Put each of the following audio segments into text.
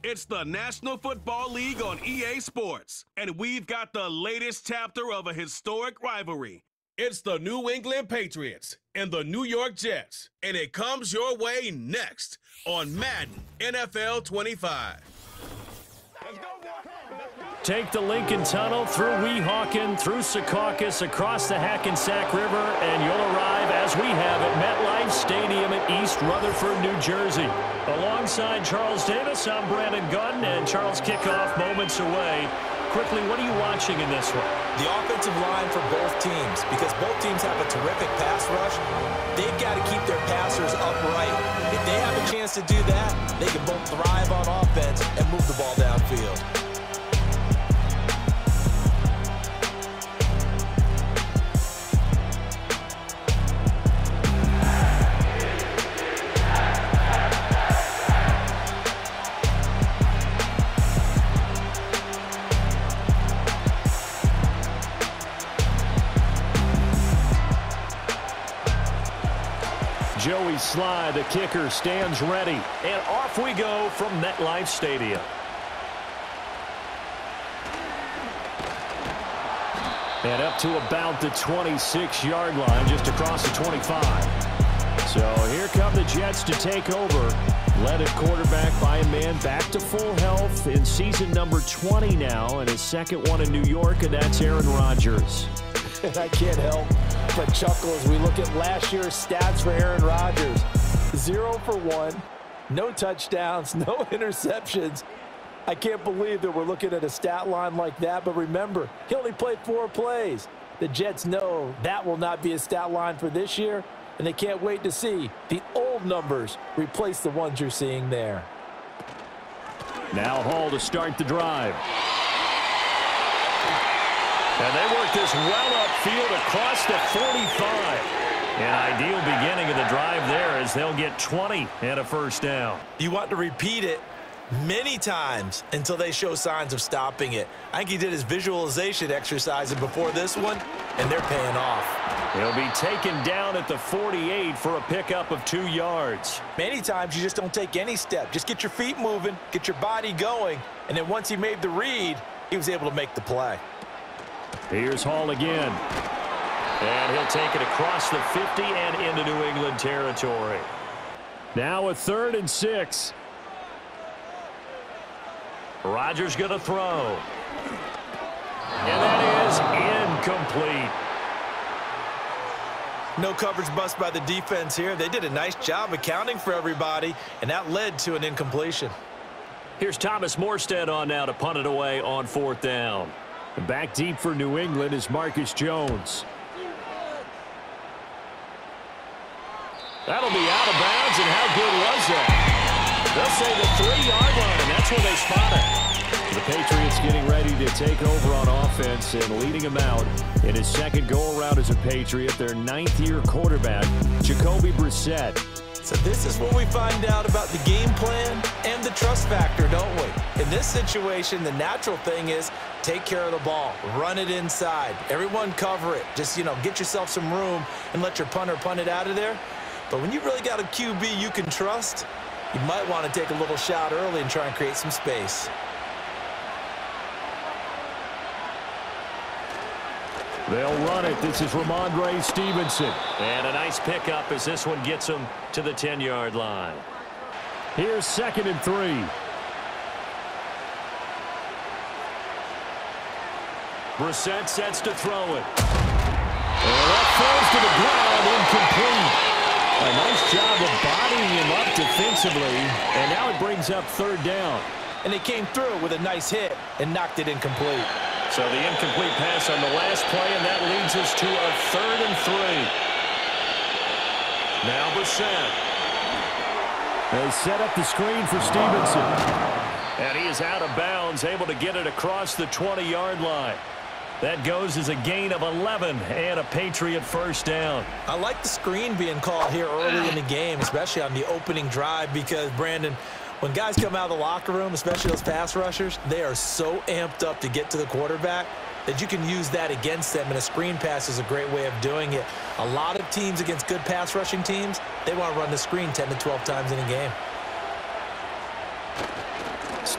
It's the National Football League on EA Sports, and we've got the latest chapter of a historic rivalry. It's the New England Patriots and the New York Jets, and it comes your way next on Madden NFL 25. Take the Lincoln Tunnel through Weehawken, through Secaucus, across the Hackensack River, and you'll arrive, as we have, at MetLife Stadium at East Rutherford, New Jersey. Alongside Charles Davis, I'm Brandon Gunn, and Charles kickoff moments away. Quickly, what are you watching in this one? The offensive line for both teams, because both teams have a terrific pass rush. They've got to keep their passers upright. If they have a chance to do that, they can both thrive on offense and move the ball downfield. Joey Sly, the kicker, stands ready. And off we go from MetLife Stadium. And up to about the 26-yard line, just across the 25. So here come the Jets to take over. Led at quarterback by a man back to full health in season number 20 now, and his second one in New York, and that's Aaron Rodgers. And I can't help but chuckle as we look at last year's stats for Aaron Rodgers. 0 for 1, no touchdowns, no interceptions. I can't believe that we're looking at a stat line like that, but remember, he only played 4 plays. The Jets know that will not be a stat line for this year, and they can't wait to see the old numbers replace the ones you're seeing there. Now Hall to start the drive. And they work this well upfield across the 45. An ideal beginning of the drive there as they'll get 20 and a first down. You want to repeat it many times until they show signs of stopping it. I think he did his visualization exercises before this one, and they're paying off. He'll be taken down at the 48 for a pickup of 2 yards. Many times you just don't take any step. Just get your feet moving, get your body going, and then once he made the read, he was able to make the play. Here's Hall again. And he'll take it across the 50 and into New England territory. Now a 3rd and 6. Rodgers going to throw. And that is incomplete. No coverage bust by the defense here. They did a nice job accounting for everybody, and that led to an incompletion. Here's Thomas Morstead on now to punt it away on 4th down. Back deep for New England is Marcus Jones. That'll be out of bounds, and how good was that? They'll say the 3-yard line, and that's where they spot it. The Patriots getting ready to take over on offense and leading them out in his second go-around as a Patriot, their 9th-year quarterback, Jacoby Brissett. So this is what we find out about the game plan and the trust factor, don't we? In this situation, the natural thing is take care of the ball, run it inside, everyone cover it. Just, get yourself some room and let your punter punt it out of there. But when you really got a QB you can trust, you might want to take a little shot early and try and create some space. They'll run it. This is Ramondre Stevenson. And a nice pickup as this one gets him to the 10-yard line. Here's 2nd and 3. Brissett sets to throw it. And that falls to the ground, incomplete. A nice job of bodying him up defensively, and now it brings up 3rd down. And they came through with a nice hit and knocked it incomplete. So the incomplete pass on the last play, and that leads us to a 3rd and 3. Now Brissett. They set up the screen for Stevenson. And he is out of bounds, able to get it across the 20-yard line. That goes as a gain of 11 and a Patriot first down. I like the screen being called here early in the game, especially on the opening drive, because, Brandon, when guys come out of the locker room, especially those pass rushers, they are so amped up to get to the quarterback that you can use that against them, and a screen pass is a great way of doing it. A lot of teams against good pass rushing teams, they want to run the screen 10 to 12 times in a game.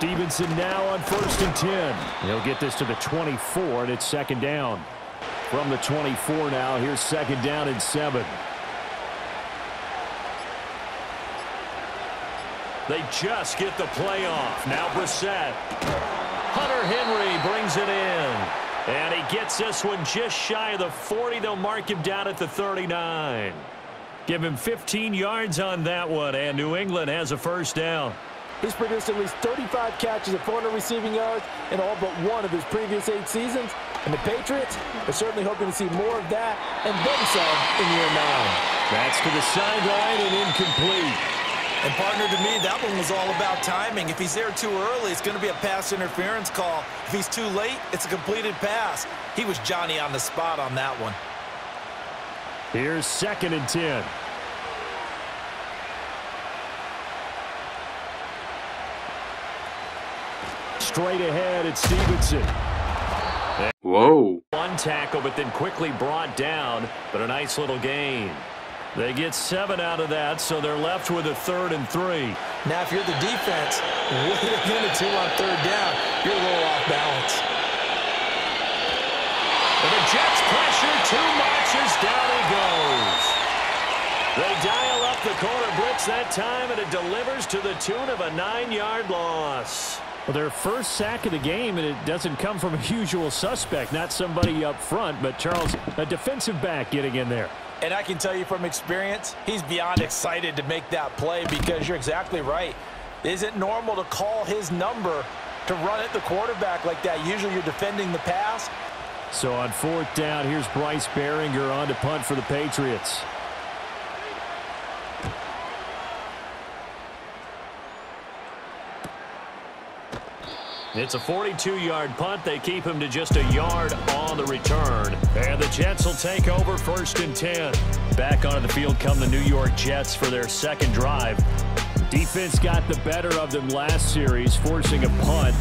Stevenson now on 1st and 10. He'll get this to the 24, and it's 2nd down. From the 24 now, here's 2nd down and 7. They just get the play off. Now Brissett. Hunter Henry brings it in. And he gets this one just shy of the 40. They'll mark him down at the 39. Give him 15 yards on that one, and New England has a 1st down. He's produced at least 35 catches and 400 receiving yards in all but one of his previous 8 seasons. And the Patriots are certainly hoping to see more of that and then some in year 9. That's to the sideline and incomplete. And partner, to me, that one was all about timing. If he's there too early, it's going to be a pass interference call. If he's too late, it's a completed pass. He was Johnny on the spot on that one. Here's 2nd and 10. Straight ahead, it's Stevenson. Whoa. One tackle, but then quickly brought down, but a nice little gain. They get 7 out of that, so they're left with a 3rd and 3. Now, if you're the defense, what are they going to do on 3rd down? You're a little off balance. And the Jets pressure too much as down he goes. They dial up the corner blitz that time, and it delivers to the tune of a 9-yard loss. Well, their first sack of the game, and it doesn't come from a usual suspect, not somebody up front, but Charles, a defensive back getting in there. And I can tell you from experience, he's beyond excited to make that play because you're exactly right. It isn't normal to call his number to run at the quarterback like that. Usually you're defending the pass. So on 4th down, here's Bryce Behringer on to punt for the Patriots. It's a 42-yard punt. They keep him to just a yard on the return. And the Jets will take over 1st and 10. Back onto the field come the New York Jets for their 2nd drive. Defense got the better of them last series, forcing a punt.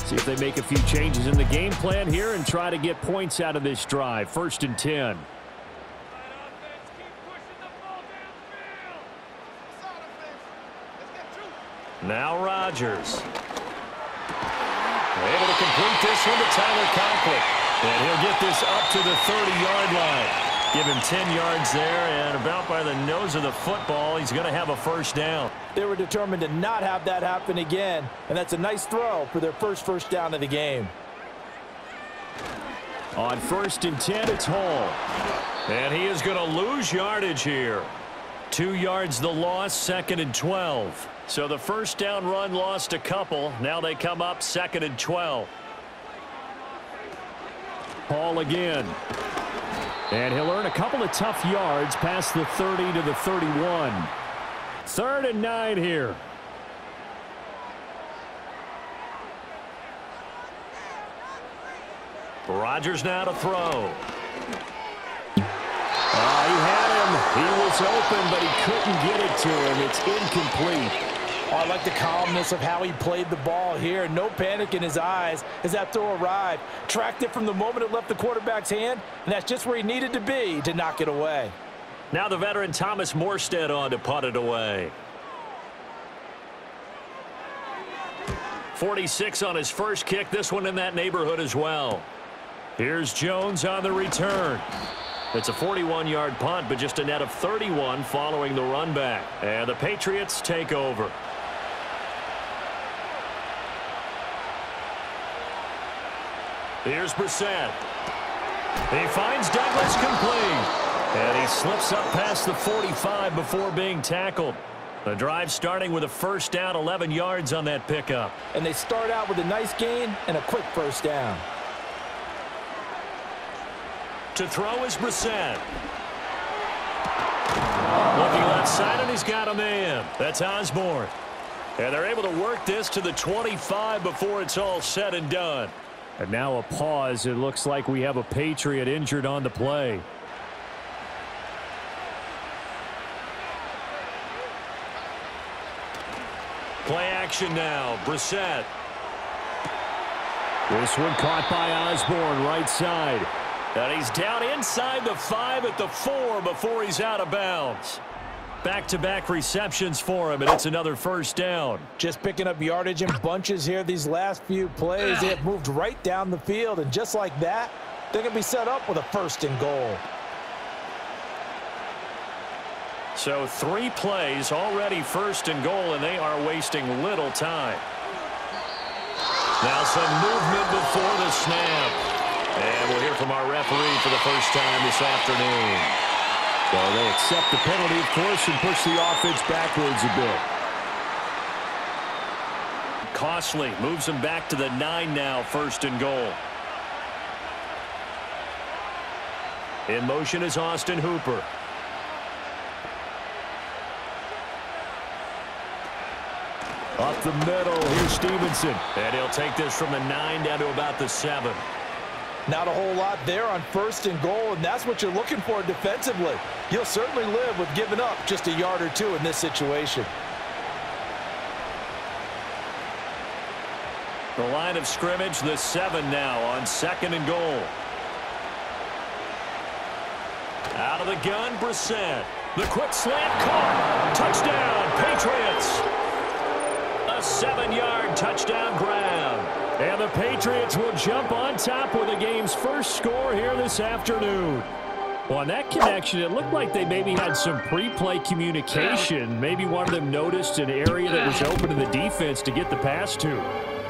See if they make a few changes in the game plan here and try to get points out of this drive. 1st and 10. Now Rodgers. Able to complete this one to Tyler Conklin. And he'll get this up to the 30-yard line. Give him 10 yards there, and about by the nose of the football, he's going to have a 1st down. They were determined to not have that happen again, and that's a nice throw for their first down of the game. On 1st and 10, it's Hall. And he is going to lose yardage here. 2 yards the loss, 2nd and 12. So the 1st down run lost a couple. Now they come up 2nd and 12. Hall again. And he'll earn a couple of tough yards past the 30 to the 31. 3rd and 9 here. Rodgers now to throw. He had him. He was open, but he couldn't get it to him. It's incomplete. Oh, I like the calmness of how he played the ball here. No panic in his eyes as that throw arrived. Tracked it from the moment it left the quarterback's hand, and that's just where he needed to be to knock it away. Now the veteran Thomas Morstead on to punt it away. 46 on his first kick. This one in that neighborhood as well. Here's Jones on the return. It's a 41-yard punt, but just a net of 31 following the run back. And the Patriots take over. Here's Brissett. He finds Douglas complete. And he slips up past the 45 before being tackled. The drive starting with a 1st down, 11 yards on that pickup. And they start out with a nice gain and a quick 1st down. To throw is Brissett. Looking left side, and he's got a man. That's Osborne. And they're able to work this to the 25 before it's all said and done. And now a pause. It looks like we have a Patriot injured on the play. Play action now. Brissett. This one caught by Osborne, right side. And he's down inside the 5 at the 4 before he's out of bounds. Back-to-back receptions for him, and it's another first down. Just picking up yardage in bunches here these last few plays. They have moved right down the field, and just like that, they're going to be set up with a 1st and goal. So 3 plays, already 1st and goal, and they are wasting little time. Now some movement before the snap. And we'll hear from our referee for the first time this afternoon. So they accept the penalty, of course, and push the offense backwards a bit. Costly moves them back to the 9 now, 1st and goal. In motion is Austin Hooper. Up the middle, here's Stevenson. And he'll take this from the 9 down to about the 7. Not a whole lot there on 1st and goal, and that's what you're looking for defensively. You'll certainly live with giving up just a yard or 2 in this situation. The line of scrimmage, the 7 now on 2nd and goal. Out of the gun, Brissett. The quick slant caught. Touchdown, Patriots. A 7-yard touchdown grab. And the Patriots will jump on top with the game's first score here this afternoon. Well, on that connection, it looked like they maybe had some pre-play communication. Maybe one of them noticed an area that was open to the defense to get the pass to.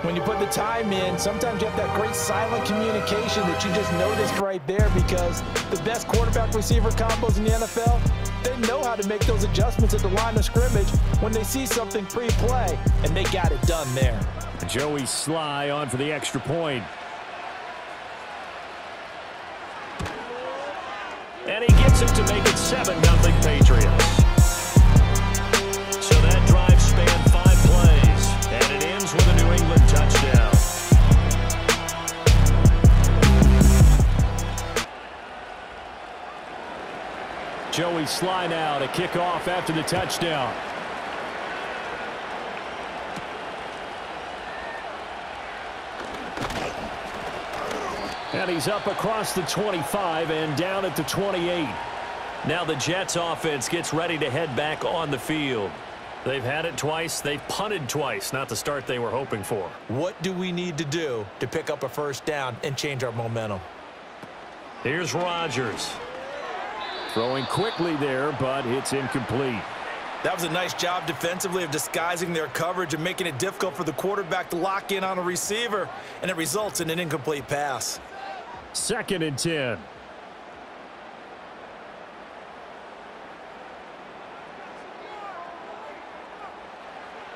When you put the time in, sometimes you have that great silent communication that you just noticed right there, because the best quarterback-receiver combos in the NFL, they know how to make those adjustments at the line of scrimmage when they see something pre-play, and they got it done there. Joey Sly on for the extra point. And he gets it to make it 7-0 Patriots. So that drive spanned 5 plays, and it ends with a New England touchdown. Joey Sly now to kick off after the touchdown. And he's up across the 25 and down at the 28. Now the Jets offense gets ready to head back on the field. They've had it twice. They've punted twice. Not the start they were hoping for. What do we need to do to pick up a 1st down and change our momentum? Here's Rodgers. Throwing quickly there, but it's incomplete. That was a nice job defensively of disguising their coverage and making it difficult for the quarterback to lock in on a receiver, and it results in an incomplete pass. 2nd and 10.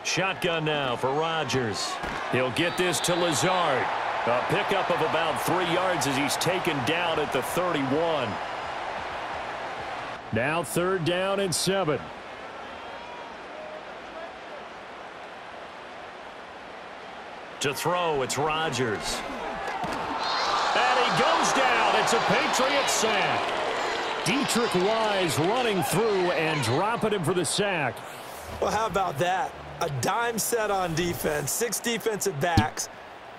Shotgun now for Rodgers. He'll get this to Lazard. A pickup of about 3 yards as he's taken down at the 31. Now 3rd down and 7. To throw, it's Rodgers. And he goes down. It's a Patriot sack. Dietrich Wise running through and dropping him for the sack. Well, how about that? A dime set on defense, 6 defensive backs.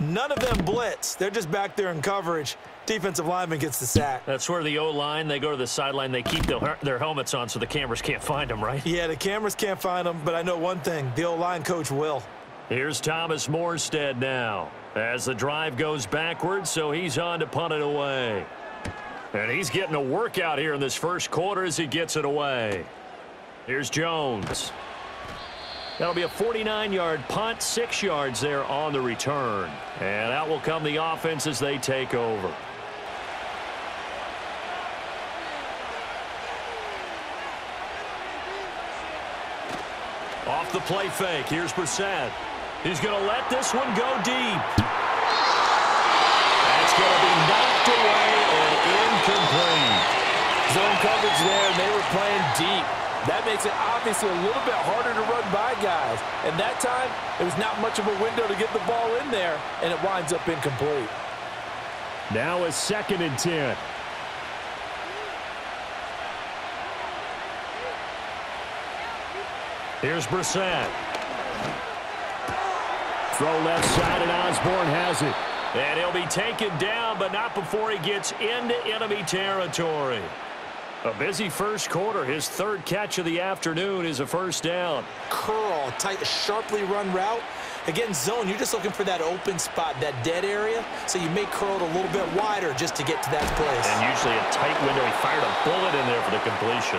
None of them blitz. They're just back there in coverage. Defensive lineman gets the sack. That's where the O-line, they go to the sideline, they keep their helmets on so the cameras can't find them, right? Yeah, the cameras can't find them, but I know one thing. The O-line coach will. Here's Thomas Morstead now as the drive goes backwards, so he's on to punt it away. And he's getting a workout here in this first quarter as he gets it away. Here's Jones. That'll be a 49-yard punt, 6 yards there on the return. And out will come the offense as they take over. Off the play fake, here's Brissett. He's going to let this one go deep. That's going to be knocked away and incomplete. Zone coverage there, and they were playing deep. That makes it obviously a little bit harder to run by guys. And that time, it was not much of a window to get the ball in there, and it winds up incomplete. Now a 2nd and 10. Here's Brissett. Throw left side, and Osborne has it. And he'll be taken down, but not before he gets into enemy territory. A busy first quarter. His third catch of the afternoon is a first down. Curl, tight, sharply run route. Again, zone, you're just looking for that open spot, that dead area, so you may curl it a little bit wider just to get to that place. And usually a tight window. He fired a bullet in there for the completion.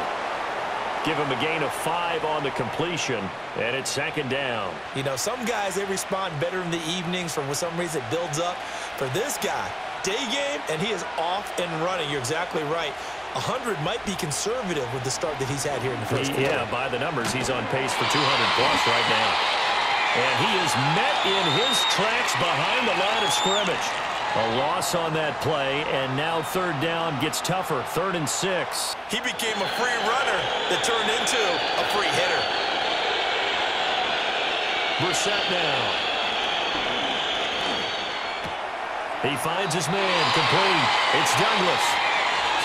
Give him a gain of 5 on the completion, and it's second down. You know, some guys, they respond better in the evenings. For some reason, it builds up. For this guy, day game, and he is off and running. You're exactly right. 100 might be conservative with the start that he's had here in the first quarter. Yeah, by the numbers, he's on pace for 200-plus right now. And he is met in his tracks behind the line of scrimmage. A loss on that play, and now third down gets tougher. 3rd and 6. He became a free runner that turned into a free hitter. Brissett now. He finds his man, complete. It's Douglas.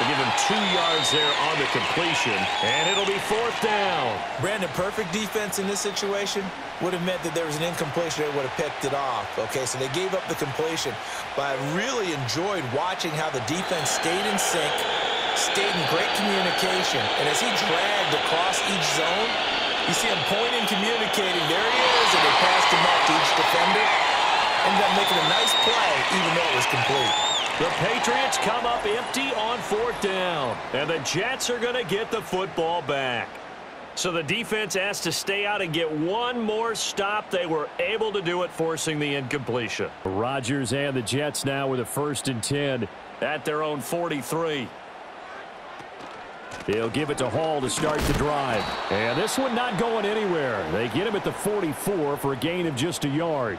So give him 2 yards there on the completion, and it'll be 4th down. Brandon, perfect defense in this situation would have meant that there was an incompletion. They would have picked it off. Okay, so they gave up the completion. But I really enjoyed watching how the defense stayed in sync, stayed in great communication. And as he dragged across each zone, you see him pointing, communicating. There he is, and they passed him off to each defender. Ended up making a nice play, even though it was complete. The Patriots come up empty on 4th down, and the Jets are going to get the football back. So the defense has to stay out and get one more stop. They were able to do it, forcing the incompletion. Rodgers and the Jets now with a 1st and 10 at their own 43. They'll give it to Hall to start the drive. And this one not going anywhere. They get him at the 44 for a gain of just a yard.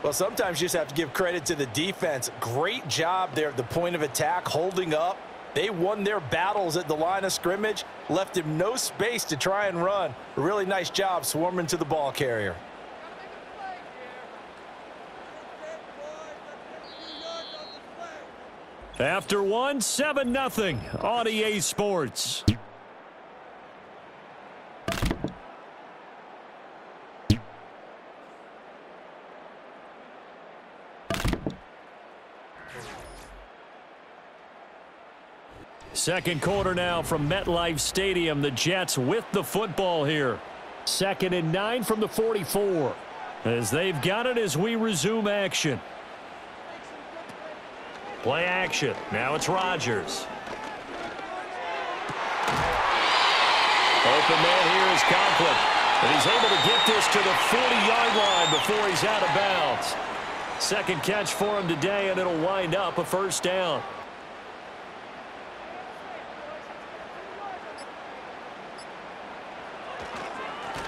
Well, sometimes you just have to give credit to the defense. Great job there at the point of attack, holding up. They won their battles at the line of scrimmage, left him no space to try and run. A really nice job swarming to the ball carrier. After 1, 7-0 on EA Sports. Second quarter now from MetLife Stadium. The Jets with the football here. 2nd and 9 from the 44. As they've got it as we resume action. Play action. Now it's Rodgers. Open man here is Conklin. And he's able to get this to the 40-yard line before he's out of bounds. Second catch for him today, and it'll wind up a first down.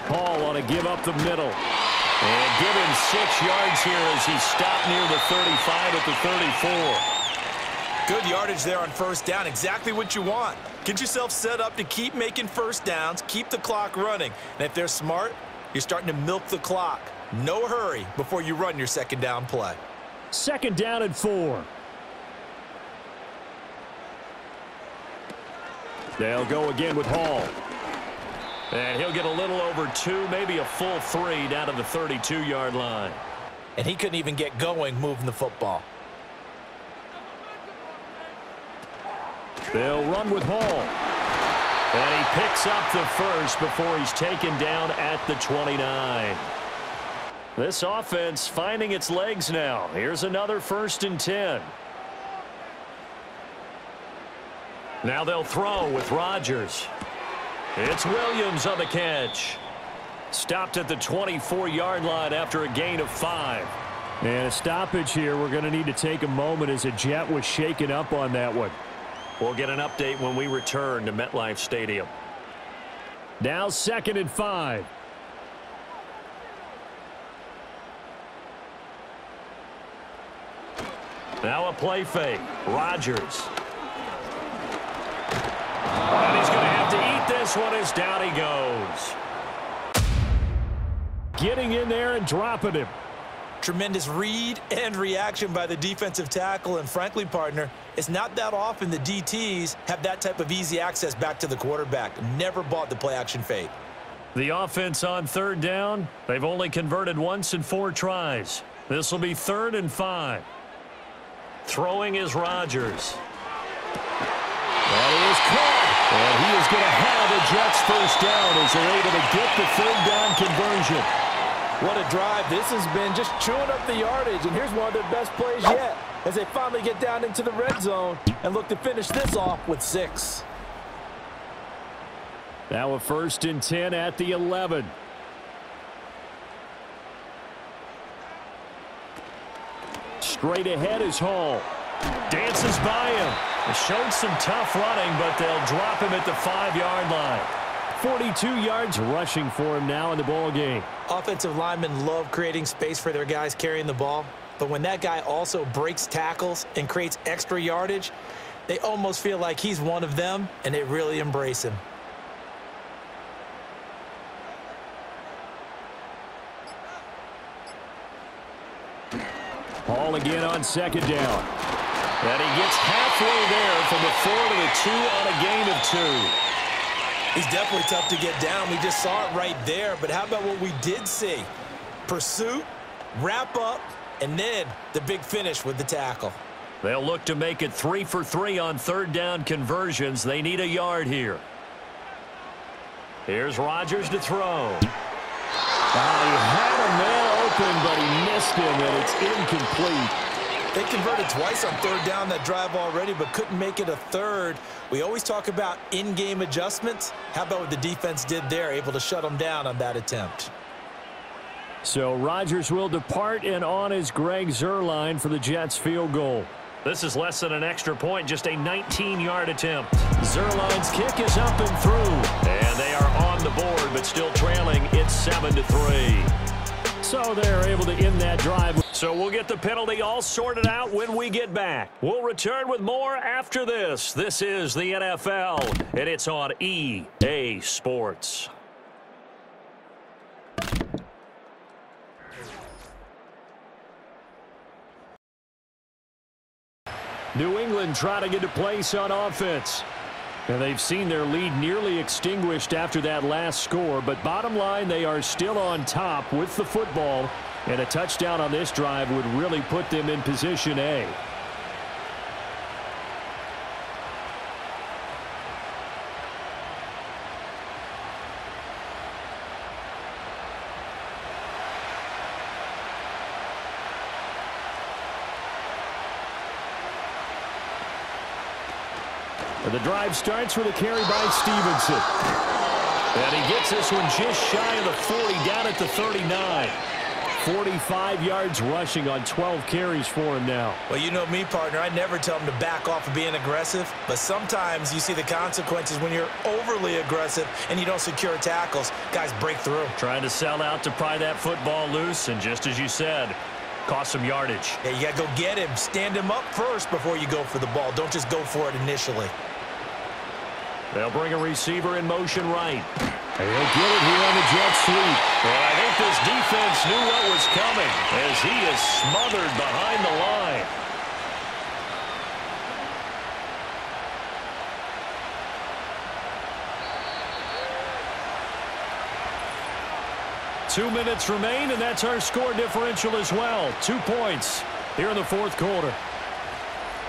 Hall on to give up the middle. And give him 6 yards here as he stopped near the 35 at the 34. Good yardage there on first down. Exactly what you want. Get yourself set up to keep making first downs, keep the clock running. And if they're smart, you're starting to milk the clock. No hurry before you run your second down play. 2nd down and 4. They'll go again with Hall. And he'll get a little over 2, maybe a full 3 down to the 32-yard line. And he couldn't even get going moving the football. They'll run with Hall. And he picks up the first before he's taken down at the 29. This offense finding its legs now. Here's another 1st and 10. Now they'll throw with Rodgers. It's Williams on the catch. Stopped at the 24-yard line after a gain of 5. And a stoppage here. We're going to need to take a moment as a Jet was shaken up on that one. We'll get an update when we return to MetLife Stadium. Now 2nd and 5. Now a play fake. Rodgers. And he's going to have to eat this one as down he goes. Getting in there and dropping him. Tremendous read and reaction by the defensive tackle. And frankly, partner, it's not that often the DTs have that type of easy access back to the quarterback. Never bought the play action fake. The offense on 3rd down. They've only converted once in 4 tries. This will be 3rd and 5. Throwing is Rodgers. That is caught. And he is going to have a Jets first down as they're able to get the third down conversion. What a drive. This has been just chewing up the yardage. And here's one of their best plays yet as they finally get down into the red zone and look to finish this off with 6. Now a 1st and 10 at the 11. Straight ahead is Hall. Dances by him. Showed some tough running, but they'll drop him at the 5-yard line. 42 yards rushing for him now in the ball game. Offensive linemen love creating space for their guys carrying the ball, but when that guy also breaks tackles and creates extra yardage, they almost feel like he's one of them, and they really embrace him. Hall again on 2nd down. And he gets halfway there from the 4 to the 2 on a gain of 2. He's definitely tough to get down. We just saw it right there. But how about what we did see? Pursuit, wrap up, and then the big finish with the tackle. They'll look to make it 3 for 3 on 3rd down conversions. They need a yard here. Here's Rodgers to throw. He had a man open, but he missed him, and it's incomplete. They converted twice on 3rd down that drive already, but couldn't make it a 3rd. We always talk about in-game adjustments. How about what the defense did there, able to shut them down on that attempt? So Rodgers will depart, and on is Greg Zuerlein for the Jets field goal. This is less than an extra point, just a 19-yard attempt. Zuerlein's kick is up and through, and they are on the board, but still trailing. It's 7-3. So they're able to end that drive. So we'll get the penalty all sorted out when we get back. We'll return with more after this. This is the NFL, and it's on EA Sports. New England trying to get a place on offense. And they've seen their lead nearly extinguished after that last score. But bottom line, they are still on top with the football. And a touchdown on this drive would really put them in position A. And the drive starts with a carry by Stevenson. And he gets this one just shy of the 40, down at the 39. 45 yards rushing on 12 carries for him now. Well, you know me, partner. I never tell him to back off of being aggressive. But sometimes you see the consequences when you're overly aggressive and you don't secure tackles. Guys break through. Trying to sell out to pry that football loose. And just as you said, cost some yardage. Yeah, you got to go get him. Stand him up first before you go for the ball. Don't just go for it initially. They'll bring a receiver in motion right. And he'll get it here on the jet sweep. And I think this defense knew what was coming as he is smothered behind the line. Two minutes remain, and that's our score differential as well. 2 points here in the 4th quarter.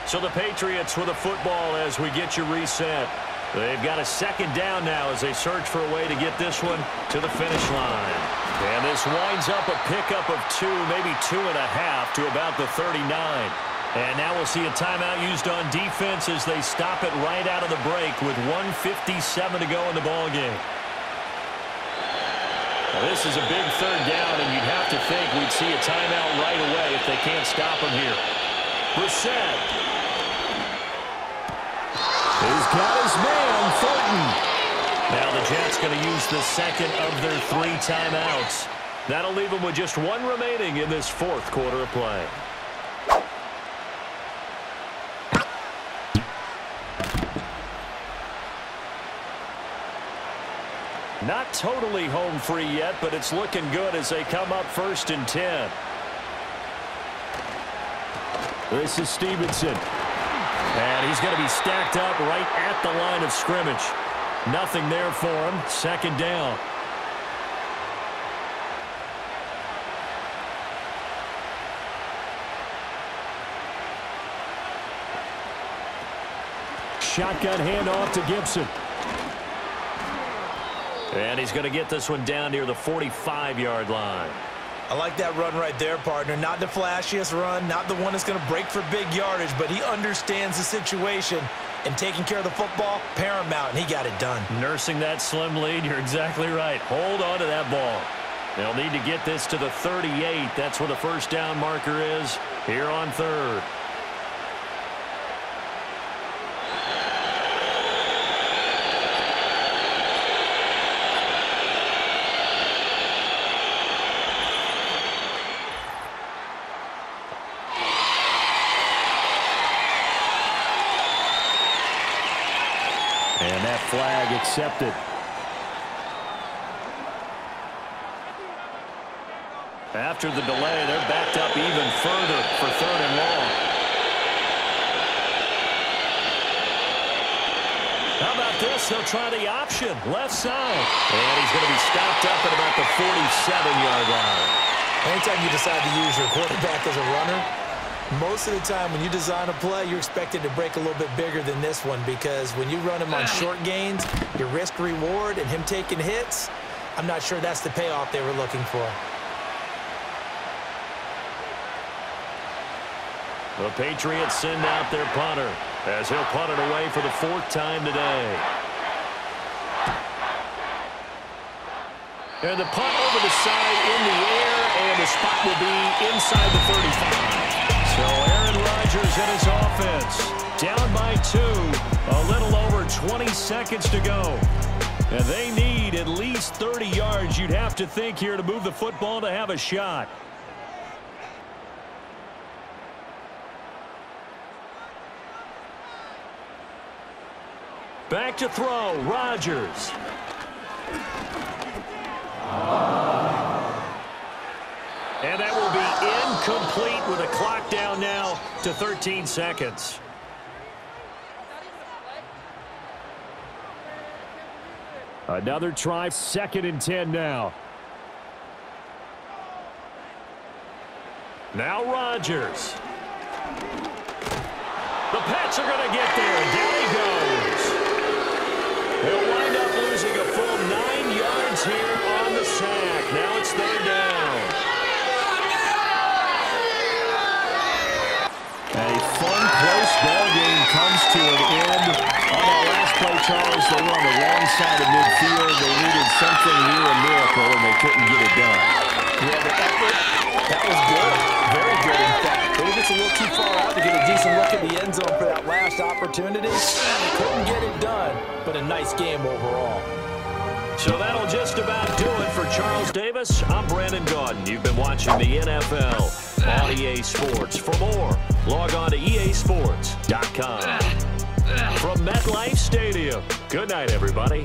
So the Patriots with a football as we get you reset. They've got a 2nd down now as they search for a way to get this one to the finish line. And this winds up a pickup of 2, maybe 2.5 to about the 39. And now we'll see a timeout used on defense as they stop it right out of the break with 1:57 to go in the ball game. Now this is a big 3rd down, and you'd have to think we'd see a timeout right away if they can't stop him here. Brissett. He's got his man, Thornton. Now the Jets going to use the 2nd of their 3 timeouts. That'll leave them with just 1 remaining in this 4th quarter of play. Not totally home free yet, but it's looking good as they come up 1st and 10. This is Stevenson. And he's going to be stacked up right at the line of scrimmage. Nothing there for him. 2nd down. Shotgun handoff to Gibson. And he's going to get this one down near the 45-yard line. I like that run right there, partner. Not the flashiest run, not the one that's going to break for big yardage, but he understands the situation, and taking care of the football, paramount, and he got it done. Nursing that slim lead, you're exactly right. Hold on to that ball. They'll need to get this to the 38. That's where the first down marker is here on third. And that flag accepted. After the delay, they're backed up even further for third and long. How about this? They'll try the option, left side. And he's going to be stopped up at about the 47-yard line. Anytime you decide to use your quarterback as a runner, most of the time when you design a play, you're expected to break a little bit bigger than this one, because when you run him on short gains, your risk-reward and him taking hits, I'm not sure that's the payoff they were looking for. The Patriots send out their punter as he'll punt it away for the fourth time today. And the punt over the side in the air, and the spot will be inside the 35. So Aaron Rodgers and his offense down by 2, a little over 20 seconds to go. And they need at least 30 yards, you'd have to think, here to move the football to have a shot. Back to throw, Rodgers. And that will be incomplete with a clock down now to 13 seconds. Another try, 2nd and 10 now. Now Rodgers. The Pats are going to get there. Down he goes. They'll wind up losing a full 9 yards here on the sack. Now it's third down. A fun, close ball game comes to an end. On that last play, Charles, they were on the wrong side of midfield. They needed something near a miracle, and they couldn't get it done. Yeah, the effort, that was good. Very good, in fact. Maybe just a little too far out to get a decent look at the end zone for that last opportunity. They couldn't get it done, but a nice game overall. So that'll just about do it for Charles Davis. I'm Brandon Gaudin. You've been watching the NFL on EA Sports. For more, log on to easports.com. From MetLife Stadium, good night, everybody.